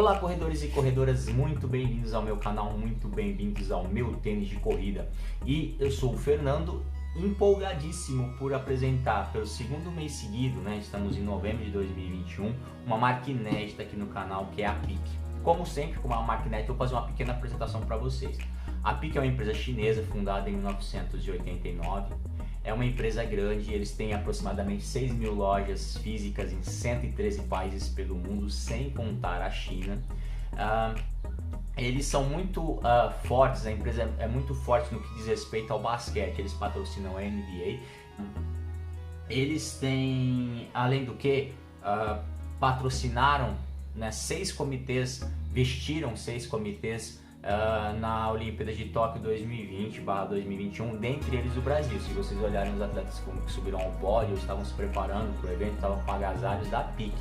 Olá corredores e corredoras, muito bem-vindos ao meu canal, muito bem-vindos ao meu tênis de corrida. E eu sou o Fernando, empolgadíssimo por apresentar pelo segundo mês seguido, né? Estamos em novembro de 2021, uma marca inédita aqui no canal que é a PIC. Como sempre, como é uma marca inédita, eu vou fazer uma pequena apresentação para vocês. A PIC é uma empresa chinesa fundada em 1989. É uma empresa grande, eles têm aproximadamente 6 mil lojas físicas em 113 países pelo mundo, sem contar a China. Eles são muito fortes, a empresa é muito forte no que diz respeito ao basquete, eles patrocinam a NBA. Eles têm, além do que, patrocinaram, né, 6 comitês, vestiram 6 comitês na Olimpíada de Tóquio 2020/2021, dentre eles o Brasil. Se vocês olharem os atletas que subiram ao pódio, estavam se preparando para o evento, estavam com agasalhos da PIC.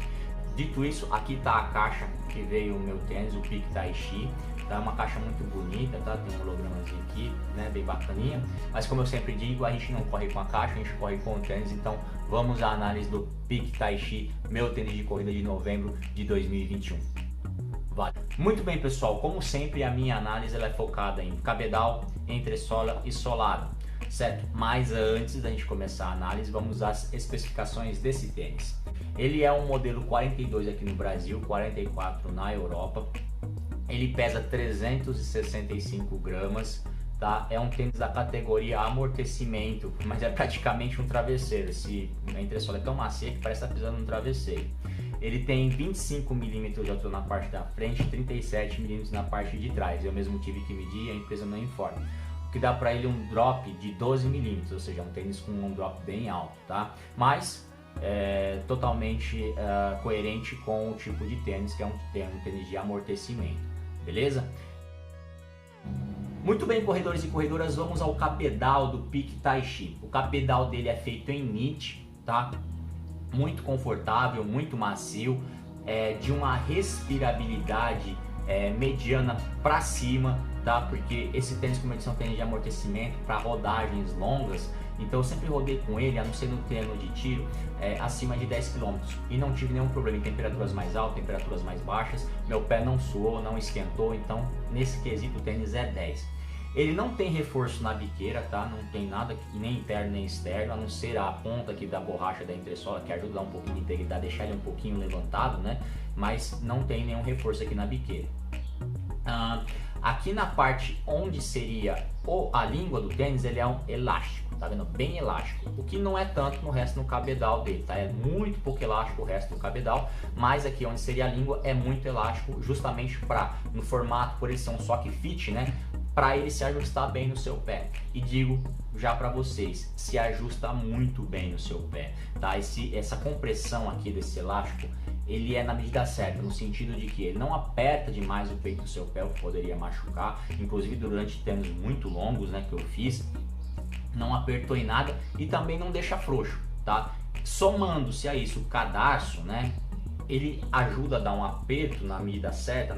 Dito isso, aqui está a caixa que veio o meu tênis, o PIC Taishi. Tá uma caixa muito bonita, tá? Tem um hologramazinho aqui, né? Bem bacaninha. Mas como eu sempre digo, a gente não corre com a caixa, a gente corre com o tênis. Então vamos à análise do PIC Taishi, meu tênis de corrida de novembro de 2021. Vale. Muito bem, pessoal, como sempre a minha análise ela é focada em cabedal, entressola e solado, certo? Mas antes da gente começar a análise, vamos às especificações desse tênis. Ele é um modelo 42 aqui no Brasil, 44 na Europa. Ele pesa 365 gramas, tá? É um tênis da categoria amortecimento, mas é praticamente um travesseiro. A entressola é tão macia que parece estar pisando num travesseiro. Ele tem 25 mm de altura na parte da frente e 37 mm na parte de trás. Eu mesmo tive que medir e a empresa não informa. O que dá para ele um drop de 12 mm, ou seja, um tênis com um drop bem alto, tá? Mas totalmente coerente com o tipo de tênis, que é um tênis de amortecimento, beleza? Muito bem, corredores e corredoras, vamos ao cabedal do PIC Taishi. O cabedal dele é feito em knit, tá? Muito confortável, muito macio, de uma respirabilidade mediana para cima, tá? Porque esse tênis, como eu disse, é um tênis de amortecimento para rodagens longas. Então eu sempre rodei com ele, a não ser no treino de tiro, acima de 10 km e não tive nenhum problema em temperaturas mais altas, temperaturas mais baixas. Meu pé não suou, não esquentou, então nesse quesito o tênis é 10. Ele não tem reforço na biqueira, tá? Não tem nada nem interno nem externo, a não ser a ponta aqui da borracha da entressola, que ajuda a dar um pouquinho de integridade, deixar ele um pouquinho levantado, né? Mas não tem nenhum reforço aqui na biqueira. Aqui na parte onde seria a língua do tênis, ele é um elástico, tá vendo? Bem elástico, o que não é tanto no resto do cabedal dele, tá? É muito pouco elástico o resto do cabedal, mas aqui onde seria a língua é muito elástico, justamente para, no formato, por ele ser um sock fit, né? Para ele se ajustar bem no seu pé. E digo já para vocês, se ajusta muito bem no seu pé, tá? Essa compressão aqui desse elástico, ele é na medida certa, no sentido de que ele não aperta demais o peito do seu pé, o que poderia machucar. Inclusive durante tênis muito longos, né, que eu fiz, não apertou em nada e também não deixa frouxo, tá? Somando-se a isso o cadarço, né, ele ajuda a dar um aperto na medida certa,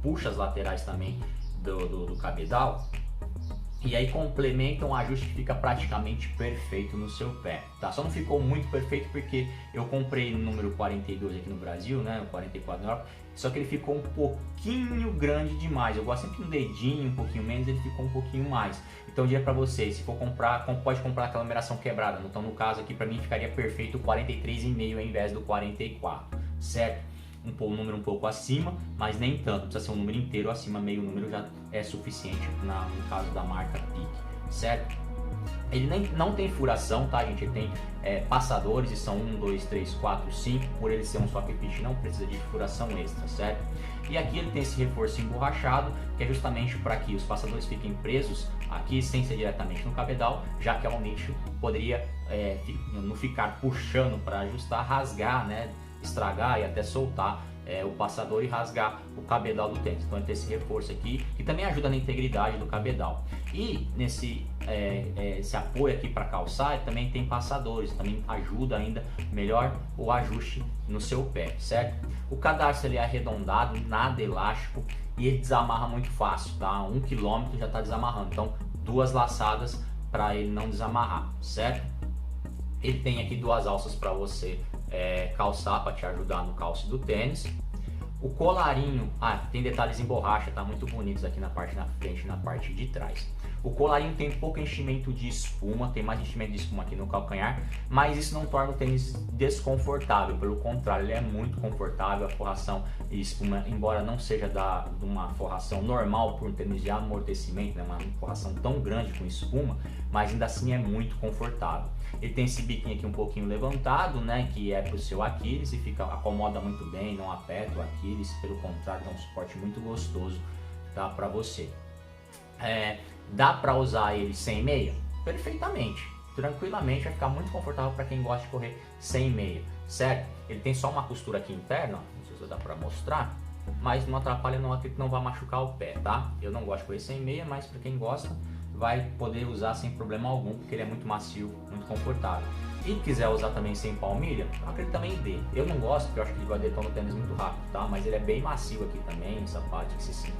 puxa as laterais também do cabedal, e aí complementa um ajuste que fica praticamente perfeito no seu pé, tá? Só não ficou muito perfeito porque eu comprei no número 42 aqui no Brasil, né, o 44 na Europa, só que ele ficou um pouquinho grande demais. Eu gosto sempre no dedinho, um pouquinho menos, ele ficou um pouquinho mais. Então eu diria para vocês, se for comprar, pode comprar aquela numeração quebrada. Então no caso aqui para mim ficaria perfeito o 43,5 ao invés do 44, certo? Um número um pouco acima, mas nem tanto, precisa ser um número inteiro acima, meio número já é suficiente no caso da marca PIC, certo? Ele não tem furação, tá, gente? Ele tem passadores e são 1, 2, 3, 4, 5, por ele ser um sock fit não precisa de furação extra, certo? E aqui ele tem esse reforço emborrachado, que é justamente para que os passadores fiquem presos aqui sem ser diretamente no cabedal, já que ao nicho poderia não ficar puxando para ajustar, rasgar, né? Estragar e até soltar o passador e rasgar o cabedal do tênis. Então ele tem esse reforço aqui que também ajuda na integridade do cabedal. E nesse esse apoio aqui para calçar também tem passadores, também ajuda ainda melhor o ajuste no seu pé, certo? O cadarço ele é arredondado, nada elástico e ele desamarra muito fácil, tá? 1 km já está desamarrando, então 2 laçadas para ele não desamarrar, certo? Ele tem aqui 2 alças para você calçar, para te ajudar no calço do tênis. O colarinho, tem detalhes em borracha, tá muito bonitos aqui na parte na frente e na parte de trás. O colarinho tem pouco enchimento de espuma, tem mais enchimento de espuma aqui no calcanhar, mas isso não torna o tênis desconfortável, pelo contrário, ele é muito confortável. A forração de espuma, embora não seja de uma forração normal por um tênis de amortecimento, né, uma forração tão grande com espuma, mas ainda assim é muito confortável. Ele tem esse biquinho aqui um pouquinho levantado, né, que é para o seu Aquiles e acomoda muito bem, não aperta o Aquiles, pelo contrário, é um suporte muito gostoso, tá, para você. Dá para usar ele sem meia? Perfeitamente, tranquilamente, vai ficar muito confortável para quem gosta de correr sem meia, certo? Ele tem só uma costura aqui interna, não sei se dá para mostrar, mas não atrapalha, não, acredito que não vai machucar o pé, tá? Eu não gosto de correr sem meia, mas para quem gosta, vai poder usar sem problema algum, porque ele é muito macio, muito confortável. E quiser usar também sem palmilha, eu acredito também dê. Eu não gosto, porque eu acho que ele vai detona o tênis muito rápido, tá? Mas ele é bem macio aqui também, essa parte, esse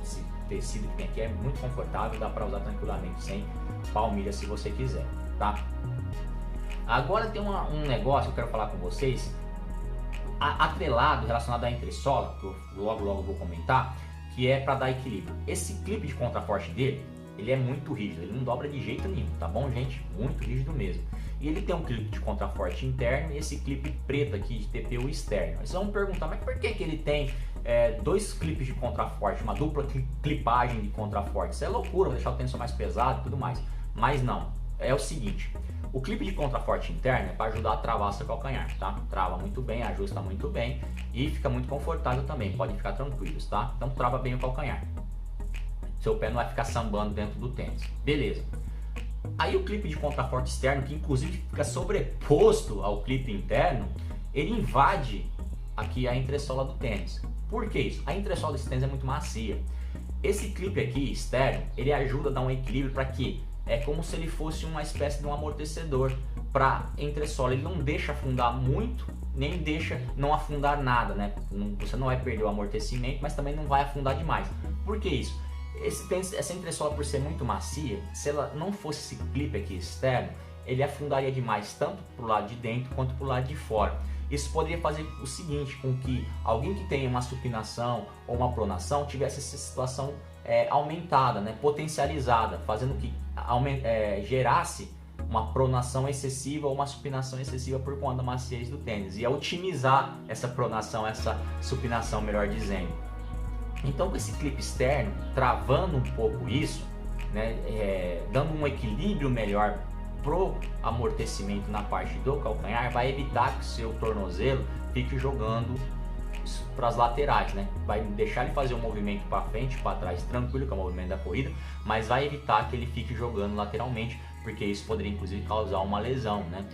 tecido que tem aqui é muito confortável, dá para usar tranquilamente sem palmilha se você quiser, tá? Agora tem um negócio que eu quero falar com vocês, atrelado, relacionado à entressola, que eu logo vou comentar, que é para dar equilíbrio. Esse clipe de contraforte dele, ele é muito rígido, ele não dobra de jeito nenhum, tá bom, gente? Muito rígido mesmo. E ele tem um clipe de contraforte interno e esse clipe preto aqui de TPU externo. Vocês vão me perguntar, mas por que ele tem dois clipes de contraforte, uma dupla clipagem de contraforte? Isso é loucura, vai deixar o tênis mais pesado e tudo mais. Mas não, é o seguinte, o clipe de contraforte interno é para ajudar a travar seu calcanhar, tá? Trava muito bem, ajusta muito bem e fica muito confortável também, podem ficar tranquilos, tá? Então trava bem o calcanhar. Seu pé não vai ficar sambando dentro do tênis, beleza. Aí o clipe de contraforte externo, que inclusive fica sobreposto ao clipe interno, ele invade aqui a entressola do tênis. Por que isso? A entressola desse tênis é muito macia. Esse clipe aqui externo, ele ajuda a dar um equilíbrio para que é como se ele fosse uma espécie de um amortecedor para entressola. Ele não deixa afundar muito, nem deixa não afundar nada, né? Você não vai perder o amortecimento, mas também não vai afundar demais. Por que isso? Essa entressola, por ser muito macia, se ela não fosse esse clipe aqui externo, ele afundaria demais tanto para o lado de dentro quanto para o lado de fora. Isso poderia fazer o seguinte, com que alguém que tenha uma supinação ou uma pronação tivesse essa situação aumentada, né, potencializada, fazendo que gerasse uma pronação excessiva ou uma supinação excessiva por conta da maciez do tênis. Ia otimizar essa pronação, essa supinação, melhor dizendo. Então, com esse clipe externo, travando um pouco isso, né, dando um equilíbrio melhor pro amortecimento na parte do calcanhar, vai evitar que o seu tornozelo fique jogando para as laterais, né? Vai deixar ele fazer um movimento para frente, para trás, tranquilo, que é o movimento da corrida, mas vai evitar que ele fique jogando lateralmente, porque isso poderia inclusive causar uma lesão, né?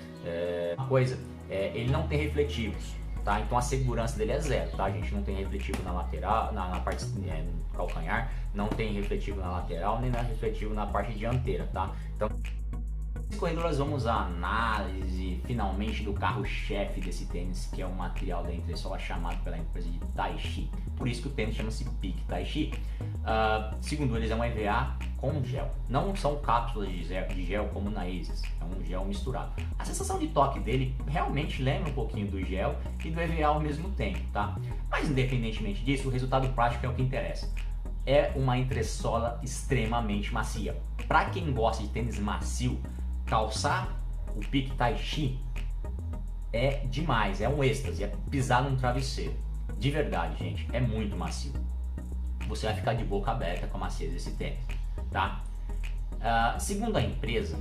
Uma coisa, ele não tem refletivos. Tá? Então a segurança dele é zero, tá? A gente não tem refletivo na lateral, na parte no calcanhar, não tem refletivo na lateral, nem refletivo na parte dianteira, tá? Então, nesse corredor nós vamos a análise finalmente do carro-chefe desse tênis, que é um material da entressola chamado pela empresa de Taichi. Por isso que o tênis chama-se Peak Taichi. Segundo eles, é um EVA com gel. Não são cápsulas de gel como na Asics, é um gel misturado. A sensação de toque dele realmente lembra um pouquinho do gel e do EVA ao mesmo tempo, tá? Mas independentemente disso, o resultado prático é o que interessa. É uma entressola extremamente macia. Para quem gosta de tênis macio, calçar o Peak Taichi é demais, é um êxtase, é pisar num travesseiro. De verdade, gente, é muito macio. Você vai ficar de boca aberta com a maciez desse tênis, tá? Segundo a empresa,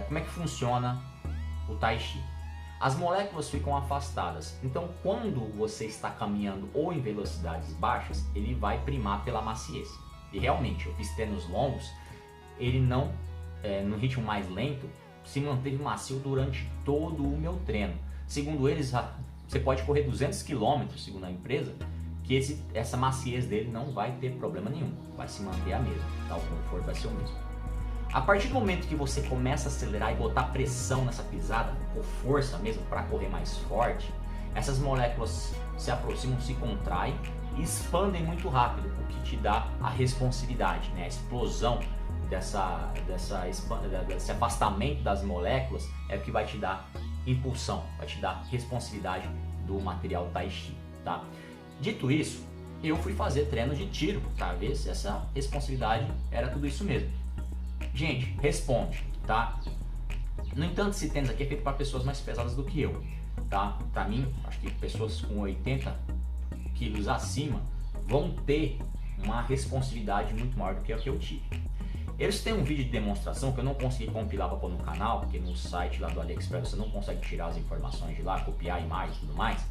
como é que funciona o Taichi? As moléculas ficam afastadas, então quando você está caminhando ou em velocidades baixas, ele vai primar pela maciez. E realmente, eu fiz tênis longos, ele não, no ritmo mais lento, se manteve macio durante todo o meu treino. Segundo eles, você pode correr 200 km, segundo a empresa, que essa maciez dele não vai ter problema nenhum, vai se manter a mesma, tá? O conforto vai ser o mesmo. A partir do momento que você começa a acelerar e botar pressão nessa pisada, com força mesmo, para correr mais forte, essas moléculas se aproximam, se contraem e expandem muito rápido, o que te dá a responsividade, né? A explosão desse afastamento das moléculas é o que vai te dar impulsão, vai te dar responsividade do material Taichi, tá? Dito isso, eu fui fazer treinos de tiro para ver se essa responsabilidade era tudo isso mesmo. Gente, responde, tá? No entanto, esse tênis aqui é feito para pessoas mais pesadas do que eu, tá? Para mim, acho que pessoas com 80 quilos acima vão ter uma responsividade muito maior do que a que eu tive. Eles têm um vídeo de demonstração que eu não consegui compilar para pôr no canal, porque no site lá do AliExpress você não consegue tirar as informações de lá, copiar a imagem e tudo mais.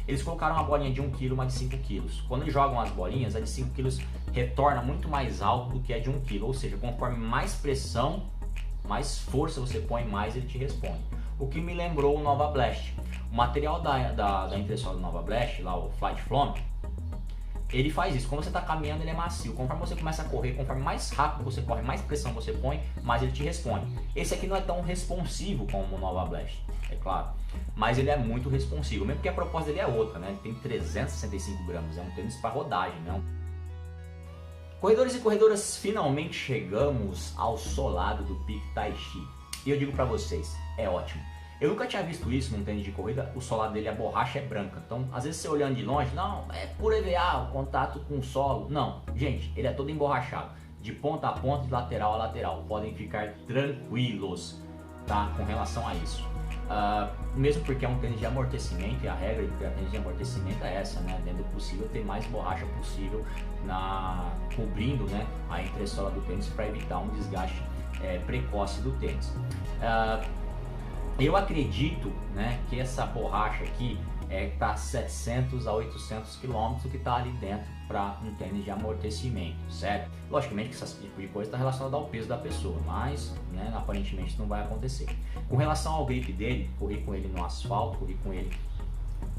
Eles colocaram uma bolinha de 1 kg, uma de 5 kg. Quando eles jogam as bolinhas, a de 5 kg retorna muito mais alto do que a de 1 kg, ou seja, conforme mais pressão, mais força você põe, mais ele te responde. O que me lembrou o Nova Blast. O material da entressola do Nova Blast, lá o Flight Foam, ele faz isso. Quando você está caminhando, ele é macio. Conforme você começa a correr, conforme mais rápido você corre, mais pressão você põe, mais ele te responde. Esse aqui não é tão responsivo como o Nova Blast, é claro, mas ele é muito responsivo, mesmo porque a proposta dele é outra, né? Ele tem 365 gramas, é um tênis para rodagem, não? Corredores e corredoras, finalmente chegamos ao solado do Peak Taichi. E eu digo para vocês, é ótimo. Eu nunca tinha visto isso num tênis de corrida, o solado dele, a borracha é branca. Então, às vezes você olhando de longe, não, é por EVA, o contato com o solo. Não, gente, ele é todo emborrachado, de ponta a ponta, de lateral a lateral. Podem ficar tranquilos, tá, com relação a isso. Mesmo porque é um tênis de amortecimento e a regra de tênis de amortecimento é essa, né? Dentro do possível, ter mais borracha possível cobrindo, né, a entressola do tênis para evitar um desgaste precoce do tênis. Eu acredito, né, que essa borracha aqui está 700 a 800 km que está ali dentro para um tênis de amortecimento, certo? Logicamente que esse tipo de coisa está relacionado ao peso da pessoa, mas, né, aparentemente isso não vai acontecer. Com relação ao grip dele, corri com ele no asfalto, corri com ele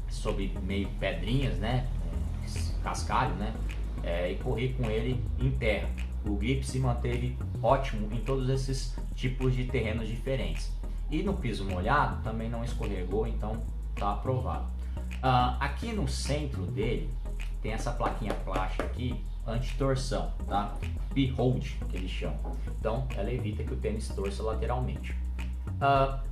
sobre meio pedrinhas, né, cascalho, né, e corri com ele em terra. O grip se manteve ótimo em todos esses tipos de terrenos diferentes. E no piso molhado também não escorregou, então tá aprovado. Aqui no centro dele tem essa plaquinha plástica aqui, anti-torção, tá? P-Hold, que eles chamam. Então ela evita que o tênis torça lateralmente.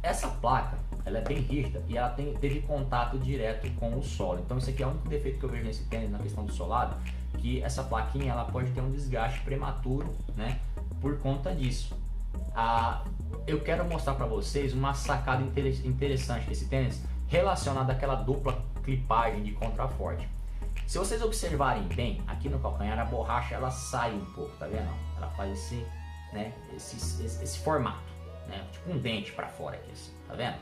Essa placa, ela é bem rígida e ela teve contato direto com o solo. Então isso aqui é o único defeito que eu vejo nesse tênis na questão do solado, que essa plaquinha ela pode ter um desgaste prematuro, né? Por conta disso. Eu quero mostrar para vocês uma sacada interessante desse tênis relacionada àquela dupla clipagem de contraforte. Se vocês observarem bem, aqui no calcanhar a borracha ela sai um pouco, tá vendo? Ela faz esse, né, esse formato, né, tipo um dente para fora aqui, assim, tá vendo?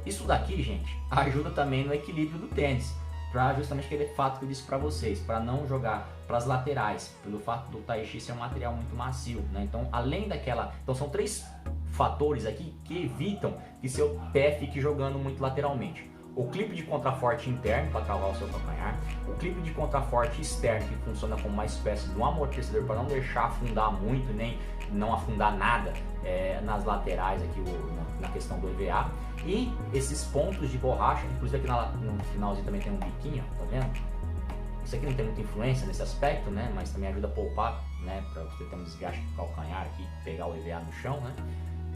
Isso daqui, gente, ajuda também no equilíbrio do tênis, para justamente aquele fato que eu disse para vocês, para não jogar para as laterais, pelo fato do Taichi ser um material muito macio, né? Então, além daquela, então são três fatores aqui que evitam que seu pé fique jogando muito lateralmente. O clipe de contraforte interno para travar o seu calcanhar, o clipe de contraforte externo que funciona como uma espécie de um amortecedor para não deixar afundar muito, nem não afundar nada nas laterais aqui na questão do EVA, e esses pontos de borracha, inclusive aqui no finalzinho também tem um biquinho, tá vendo? Isso aqui não tem muita influência nesse aspecto, né? Mas também ajuda a poupar, né? Para você ter um desgaste do calcanhar aqui, pegar o EVA no chão, né?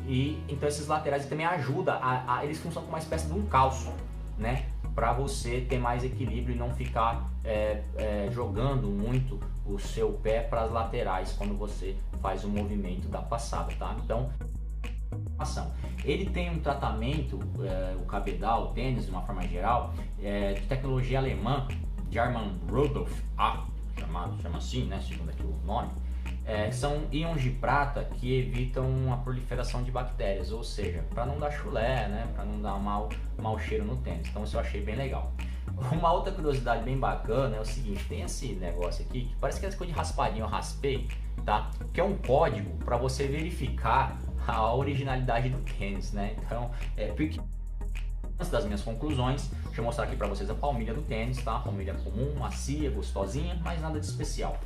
E então esses laterais também ajudam, eles funcionam como uma espécie de um calço, né? Para você ter mais equilíbrio e não ficar jogando muito o seu pé para as laterais quando você faz o movimento da passada, tá? Então, ele tem um tratamento, o cabedal, o tênis de uma forma geral, de tecnologia alemã, German Rudolf, chama assim, né? Segundo aqui o nome. São íons de prata que evitam a proliferação de bactérias, ou seja, para não dar chulé, né, para não dar mau cheiro no tênis. Então isso eu achei bem legal. Uma outra curiosidade bem bacana é o seguinte, tem esse negócio aqui que parece que é coisa de raspadinho, eu raspei, tá? Que é um código para você verificar a originalidade do tênis, né? Então, porque antes das minhas conclusões, deixa eu mostrar aqui para vocês a palmilha do tênis, tá? Palmilha comum, macia, gostosinha, mas nada de especial.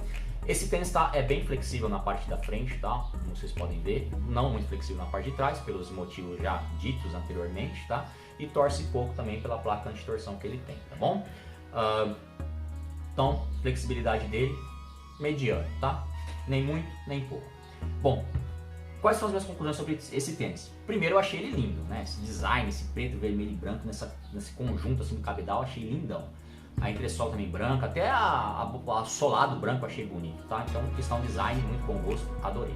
Esse tênis é bem flexível na parte da frente, tá? Como vocês podem ver, não muito flexível na parte de trás, pelos motivos já ditos anteriormente, tá? E torce pouco também pela placa anti-torção que ele tem, tá bom? Então, flexibilidade dele, mediano, tá? Nem muito, nem pouco. Bom, quais são as minhas conclusões sobre esse tênis? Primeiro, eu achei ele lindo, né? Esse design, esse preto, vermelho e branco, nesse conjunto assim do cabedal, achei lindão. a entressola também branca, até a solado branco achei bonito, tá? Então questão design, muito bom gosto, adorei.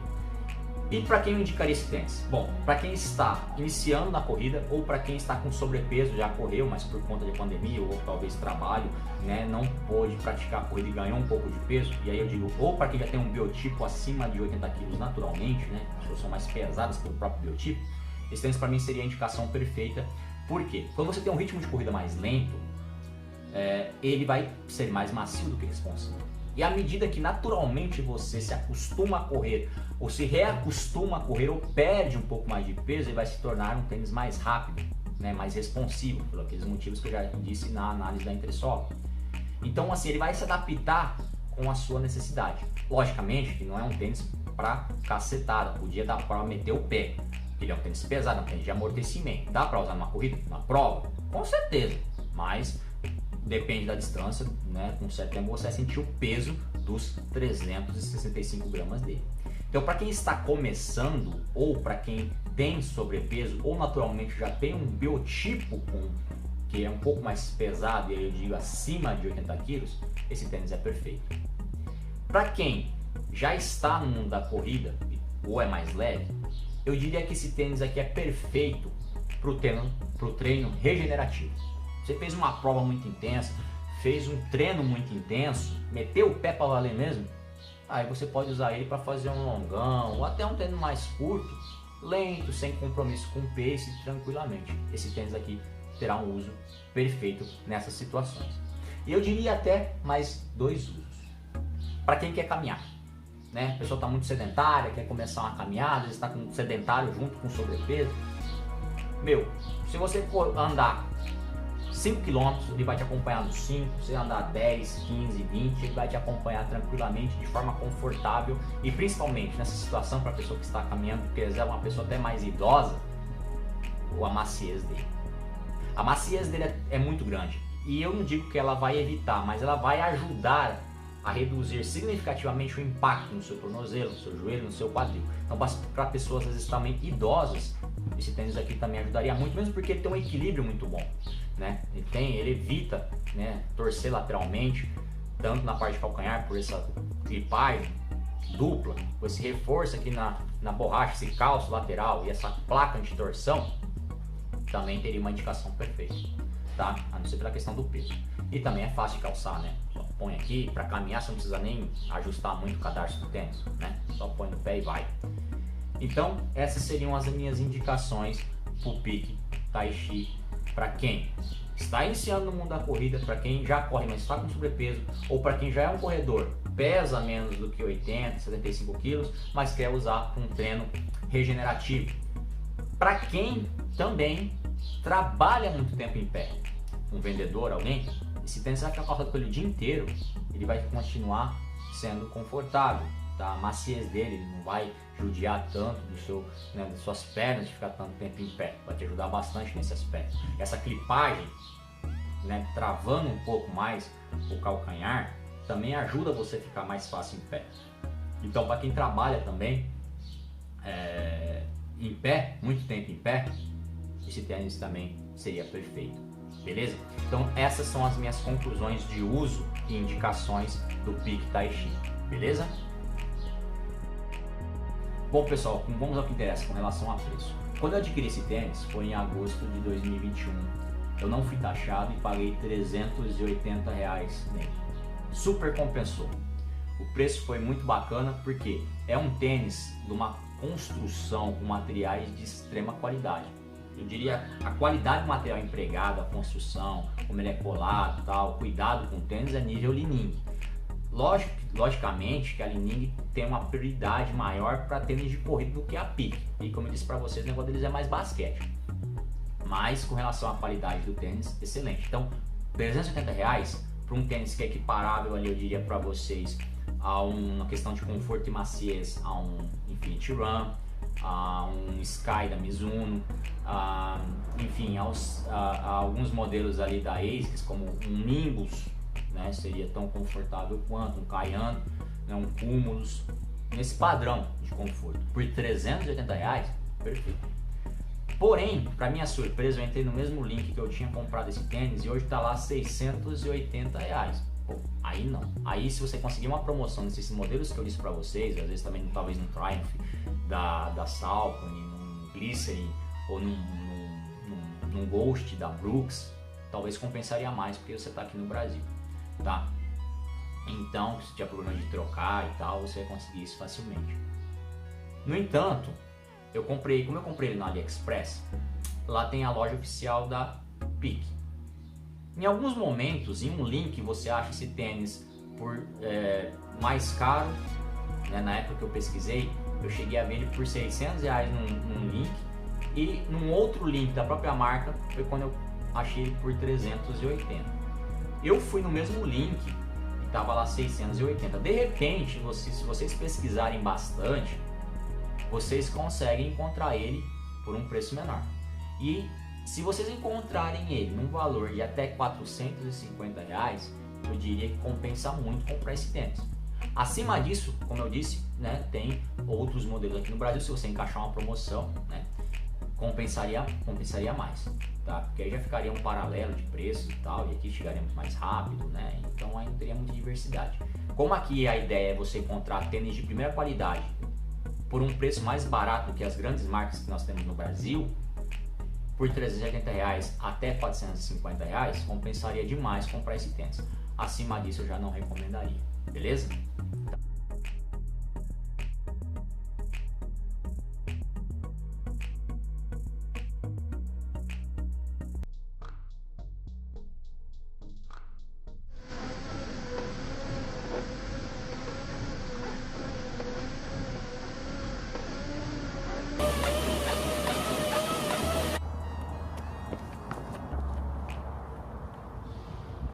E para quem eu indicaria esse tênis? Bom, para quem está iniciando na corrida ou para quem está com sobrepeso, já correu, mas por conta de pandemia ou talvez trabalho, né, não pôde praticar a corrida e ganhou um pouco de peso, e aí eu digo, ou para quem já tem um biotipo acima de 80 quilos naturalmente, né, as pessoas são mais pesadas pelo próprio biotipo, esse tênis para mim seria a indicação perfeita. Por quê? Quando você tem um ritmo de corrida mais lento, ele vai ser mais macio do que responsivo. E à medida que naturalmente você se acostuma a correr, ou se reacostuma a correr, ou perde um pouco mais de peso, ele vai se tornar um tênis mais rápido, né, mais responsivo, por aqueles motivos que eu já disse na análise da entressola. Então assim, ele vai se adaptar com a sua necessidade. Logicamente que não é um tênis para cacetada, podia dar para meter o pé. Ele é um tênis pesado, é um tênis de amortecimento. Dá para usar numa corrida? Na prova? Com certeza, mas depende da distância, né? Com certo tempo você vai sentir o peso dos 365 gramas dele. Então, para quem está começando, ou para quem tem sobrepeso, ou naturalmente já tem um biotipo que é um pouco mais pesado, e aí eu digo acima de 80 quilos, esse tênis é perfeito. Para quem já está no mundo da corrida, ou é mais leve, eu diria que esse tênis aqui é perfeito para o treino regenerativo. Você fez uma prova muito intensa, fez um treino muito intenso, meteu o pé para valer mesmo, aí você pode usar ele para fazer um longão ou até um treino mais curto, lento, sem compromisso com o pace, tranquilamente. Esse tênis aqui terá um uso perfeito nessas situações. E eu diria até mais dois usos. Para quem quer caminhar, né? A pessoa está muito sedentária, quer começar uma caminhada, está com sedentário junto com sobrepeso. Se você for andar 5 km, ele vai te acompanhar nos 5, se você andar 10, 15, 20, ele vai te acompanhar tranquilamente, de forma confortável, e principalmente nessa situação para a pessoa que está caminhando, porque é uma pessoa até mais idosa, a maciez dele. A maciez dele é muito grande, e eu não digo que ela vai evitar, mas ela vai ajudar a reduzir significativamente o impacto no seu tornozelo, no seu joelho, no seu quadril. Então, para pessoas às vezes também idosas, esse tênis aqui também ajudaria muito, mesmo porque ele tem um equilíbrio muito bom, né? Ele evita, né, torcer lateralmente, tanto na parte de calcanhar, por essa clipagem dupla, com esse reforço aqui na borracha, esse calço lateral e essa placa anti-torção, também teria uma indicação perfeita, tá? A não ser pela questão do peso. E também é fácil de calçar, né? Só põe aqui, para caminhar você não precisa nem ajustar muito o cadarço do tênis, né? Só põe no pé e vai. Então, essas seriam as minhas indicações para o Peak Taichi, para quem está iniciando no mundo da corrida, para quem já corre, mas está com sobrepeso, ou para quem já é um corredor, pesa menos do que 80, 75 quilos, mas quer usar um treino regenerativo. Para quem também trabalha muito tempo em pé, um vendedor, alguém, esse tênis vai ficar calçado pelo dia inteiro, ele vai continuar sendo confortável, tá? A maciez dele, ele não vai judiar tanto das suas pernas de ficar tanto tempo em pé, vai te ajudar bastante nesse aspecto. Essa clipagem, né, travando um pouco mais o calcanhar, também ajuda você a ficar mais fácil em pé. Então, para quem trabalha também em pé, muito tempo em pé, esse tênis também seria perfeito. Beleza? Então essas são as minhas conclusões de uso e indicações do Peak Taichi. Beleza? Bom pessoal, vamos ao que interessa com relação a preço. Quando eu adquiri esse tênis foi em agosto de 2021. Eu não fui taxado e paguei R$380 nele. Super compensou. O preço foi muito bacana porque é um tênis de uma construção com materiais de extrema qualidade. Eu diria a qualidade do material empregado, a construção, como ele é colado, tal, cuidado com o tênis é nível Li-Ning. Logicamente que a Li-Ning tem uma prioridade maior para tênis de corrida do que a Peak. E como eu disse para vocês, o negócio deles é mais basquete. Mas com relação à qualidade do tênis, excelente. Então, R$380 para um tênis que é equiparável ali, eu diria para vocês, a uma questão de conforto e maciez, a um Infinity Run, a um Sky da Mizuno, enfim, a alguns modelos ali da ASICS, como um Nimbus, né, seria tão confortável quanto um Cayenne, né, um Cumulus, nesse padrão de conforto. Por R$380, perfeito. Porém, para minha surpresa, eu entrei no mesmo link que eu tinha comprado esse tênis e hoje está lá R$680. Pô, aí não. Aí se você conseguir uma promoção desses modelos que eu disse para vocês, às vezes também talvez no Triumph da Saucony, num Glycerin ou num Ghost da Brooks, talvez compensaria mais porque você está aqui no Brasil, tá? Então, se tiver problema de trocar e tal, você vai conseguir isso facilmente. No entanto, como eu comprei ele no AliExpress, lá tem a loja oficial da Peak. Em alguns momentos, em um link, você acha esse tênis por mais caro, né? Na época que eu pesquisei, eu cheguei a ver ele por R$600 num link, e num outro link da própria marca foi quando eu achei ele por 380. Eu fui no mesmo link e tava lá 680. De repente, se vocês pesquisarem bastante, vocês conseguem encontrar ele por um preço menor. E se vocês encontrarem ele num valor de até R$450, eu diria que compensa muito comprar esse tênis. Acima disso, como eu disse, né, tem outros modelos aqui no Brasil. Se você encaixar uma promoção, né, compensaria mais, tá? Porque aí já ficaria um paralelo de preços e tal, e aqui chegaríamos mais rápido, né? Então aí não teria muita diversidade. Como aqui a ideia é você encontrar tênis de primeira qualidade por um preço mais barato do que as grandes marcas que nós temos no Brasil, por R$380 até R$450, compensaria demais comprar esse tênis. Acima disso eu já não recomendaria, beleza?